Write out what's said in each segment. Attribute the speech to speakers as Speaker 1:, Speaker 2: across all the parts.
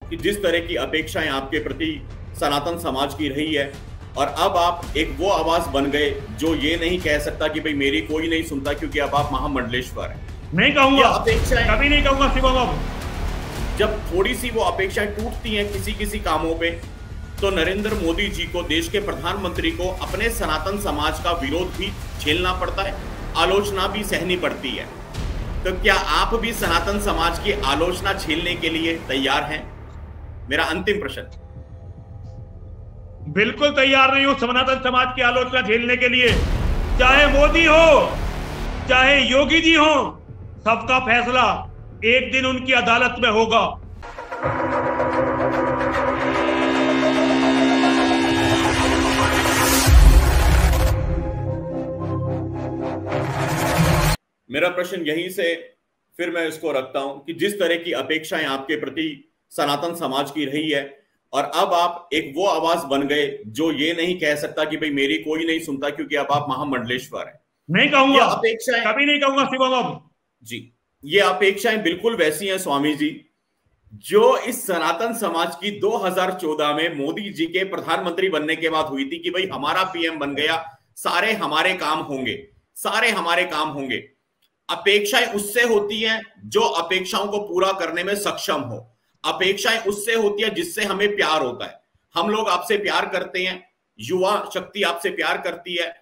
Speaker 1: कि जिस तरह की अपेक्षाएं आपके प्रति सनातन समाज की रही है, और अब आप एक वो आवाज बन गए जो ये नहीं कह सकता कि भाई मेरी कोई नहीं सुनता क्योंकि अब आप महामंडलेश्वर हैं।
Speaker 2: नहीं कहूंगा,
Speaker 1: अपेक्षाएं
Speaker 2: कभी नहीं कहूंगा शिवम। अब
Speaker 1: जब थोड़ी सी वो अपेक्षाएं टूटती हैं किसी किसी कामों पे, तो नरेंद्र मोदी जी को, देश के प्रधानमंत्री को, अपने सनातन समाज का विरोध भी झेलना पड़ता है, आलोचना भी सहनी पड़ती है। तो क्या आप भी सनातन समाज की आलोचना झेलने के लिए तैयार हैं? मेरा अंतिम प्रश्न।
Speaker 2: बिल्कुल तैयार नहीं हूं सनातन समाज की आलोचना झेलने के लिए। चाहे मोदी हो, चाहे योगी जी हो, सबका फैसला एक दिन उनकी अदालत में होगा।
Speaker 1: मेरा प्रश्न यहीं से फिर मैं इसको रखता हूं कि जिस तरह की अपेक्षाएं आपके प्रति सनातन समाज की रही है, और अब आप एक वो आवाज बन गए जो ये नहीं कह सकता कि भाई मेरी कोई नहीं सुनता क्योंकि अब आप महामंडलेश्वर हैं।
Speaker 2: नहीं कहूंगा,
Speaker 1: अपेक्षाएं
Speaker 2: कभी नहीं कहूंगा शिवम। अब
Speaker 1: जी, ये अपेक्षाएं बिल्कुल वैसी हैं स्वामी जी जो इस सनातन समाज की 2014 में मोदी जी के प्रधानमंत्री बनने के बाद हुई थी कि भाई हमारा पीएम बन गया, सारे हमारे काम होंगे, सारे हमारे काम होंगे। अपेक्षाएं उससे होती हैं जो अपेक्षाओं को पूरा करने में सक्षम हो। अपेक्षाएं उससे होती है जिससे हमें प्यार होता है। हम लोग आपसे प्यार करते हैं, युवा शक्ति आपसे प्यार करती है,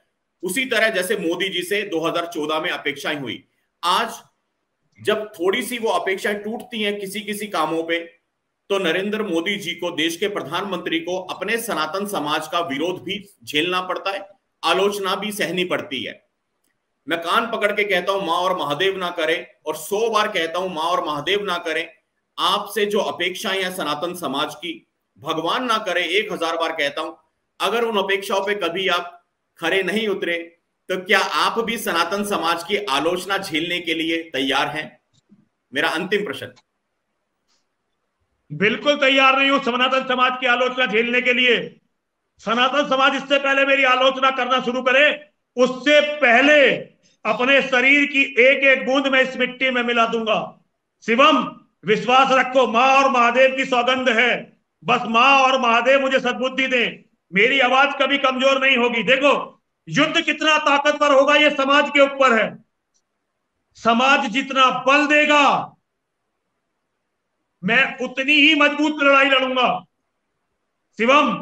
Speaker 1: उसी तरह जैसे मोदी जी से 2014 में अपेक्षाएं हुई। आज जब थोड़ी सी वो अपेक्षाएं टूटती हैं किसी किसी कामों पे, तो नरेंद्र मोदी जी को, देश के प्रधानमंत्री को, अपने सनातन समाज का विरोध भी झेलना पड़ता है, आलोचना भी सहनी पड़ती है। मैं कान पकड़ के कहता हूं मां और महादेव ना करें, और 100 बार कहता हूं मां और महादेव ना करें। आपसे जो अपेक्षाएं हैं सनातन समाज की, भगवान ना करे, 1000 बार कहता हूं। अगर उन अपेक्षाओं पे कभी आप खरे नहीं उतरे, तो क्या आप भी सनातन समाज की आलोचना झेलने के लिए तैयार हैं? मेरा अंतिम प्रश्न।
Speaker 2: बिल्कुल तैयार नहीं हूं सनातन समाज की आलोचना झेलने के लिए। सनातन समाज इससे पहले मेरी आलोचना करना शुरू करे, उससे पहले अपने शरीर की एक एक बूंद मैं इस मिट्टी में मिला दूंगा। शिवम, विश्वास रखो, मां और महादेव की सौगंध है। बस मां और महादेव मुझे सद्बुद्धि दें, मेरी आवाज कभी कमजोर नहीं होगी। देखो, युद्ध कितना ताकतवर होगा ये समाज के ऊपर है। समाज जितना बल देगा, मैं उतनी ही मजबूत लड़ाई लड़ूंगा। शिवम,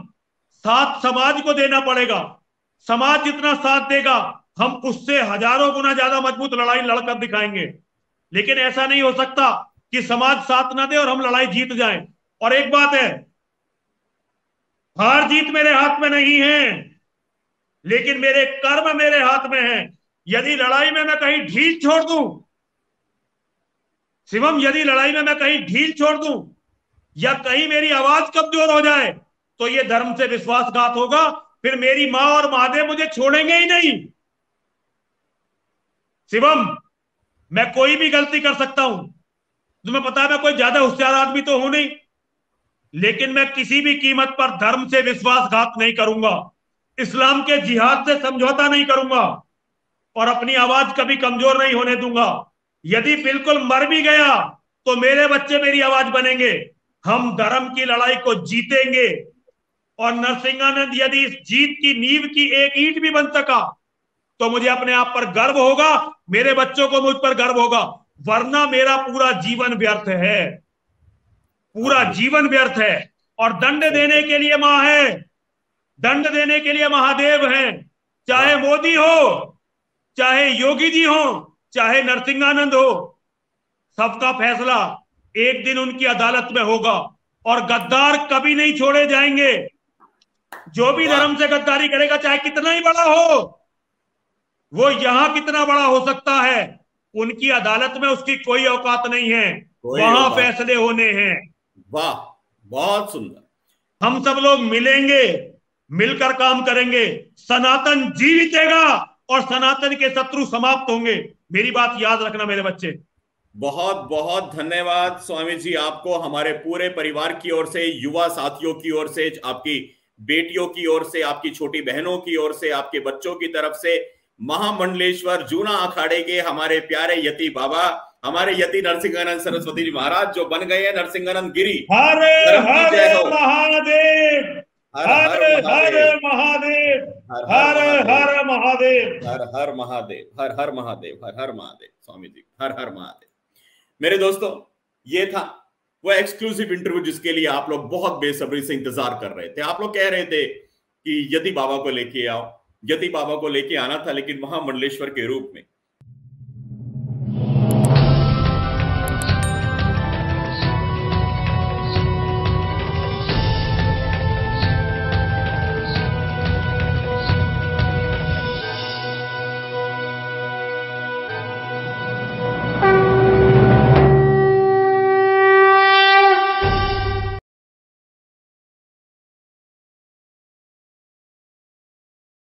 Speaker 2: साथ समाज को देना पड़ेगा। समाज जितना साथ देगा, हम उससे हजारों गुना ज्यादा मजबूत लड़ाई लड़कर दिखाएंगे। लेकिन ऐसा नहीं हो सकता कि समाज साथ ना दे और हम लड़ाई जीत जाएं। और एक बात है, हार जीत मेरे हाथ में नहीं है, लेकिन मेरे कर्म मेरे हाथ में है। यदि लड़ाई में मैं कहीं ढील छोड़ दूं, शिवम, यदि लड़ाई में मैं कहीं ढील छोड़ दूं या कहीं मेरी आवाज कमजोर हो जाए, तो ये धर्म से विश्वासघात होगा। फिर मेरी मां और महादेव मुझे छोड़ेंगे ही नहीं। शिवम, मैं कोई भी गलती कर सकता हूं, तुम्हें पता है मैं कोई ज्यादा होशियार आदमी तो हूं नहीं, लेकिन मैं किसी भी कीमत पर धर्म से विश्वासघात नहीं करूंगा, इस्लाम के जिहाद से समझौता नहीं करूंगा, और अपनी आवाज कभी कमजोर नहीं होने दूंगा। यदि बिल्कुल मर भी गया तो मेरे बच्चे मेरी आवाज बनेंगे। हम धर्म की लड़ाई को जीतेंगे। और नरसिंहानंद, यदि इस जीत की नींव की एक ईंट भी बन सका तो मुझे अपने आप पर गर्व होगा, मेरे बच्चों को मुझ पर गर्व होगा। वरना मेरा पूरा जीवन व्यर्थ है, पूरा जीवन व्यर्थ है। और दंड देने के लिए मां है, दंड देने के लिए महादेव हैं। चाहे मोदी हो, चाहे योगी जी हो, चाहे नरसिंहानंद हो, सबका फैसला एक दिन उनकी अदालत में होगा। और गद्दार कभी नहीं छोड़े जाएंगे। जो भी धर्म से गद्दारी करेगा, चाहे कितना ही बड़ा हो, वो यहां कितना बड़ा हो सकता है, उनकी अदालत में उसकी कोई औकात नहीं है, वहां फैसले होने हैं।
Speaker 1: वाह, बहुत सुंदर।
Speaker 2: हम सब लोग मिलेंगे, मिलकर काम करेंगे, सनातन जीतेगा और सनातन के शत्रु समाप्त होंगे। मेरी बात याद रखना मेरे बच्चे।
Speaker 1: बहुत बहुत धन्यवाद स्वामी जी आपको, हमारे पूरे परिवार की ओर से, युवा साथियों की ओर से, आपकी बेटियों की ओर से, आपकी छोटी बहनों की ओर से, आपके बच्चों की तरफ से, महामंडलेश्वर जूना अखाड़े के हमारे प्यारे यति बाबा, हमारे यति नरसिंहानंद सरस्वती जी महाराज जो बन गए हैं नरसिंहानंद गिरी।
Speaker 2: हर हर महादेव,
Speaker 1: हर
Speaker 2: हर हर महादेव, हर हर महादेव,
Speaker 1: हर हर महादेव, हर हर महादेव, हर हर महादेव। स्वामी जी हर हर महादेव। मेरे दोस्तों, ये था वो एक्सक्लूसिव इंटरव्यू जिसके लिए आप लोग बहुत बेसब्री से इंतजार कर रहे थे। आप लोग कह रहे थे कि यति बाबा को लेके आओ, यति बाबा को लेके आना था, लेकिन महामंडलेश्वर के रूप में।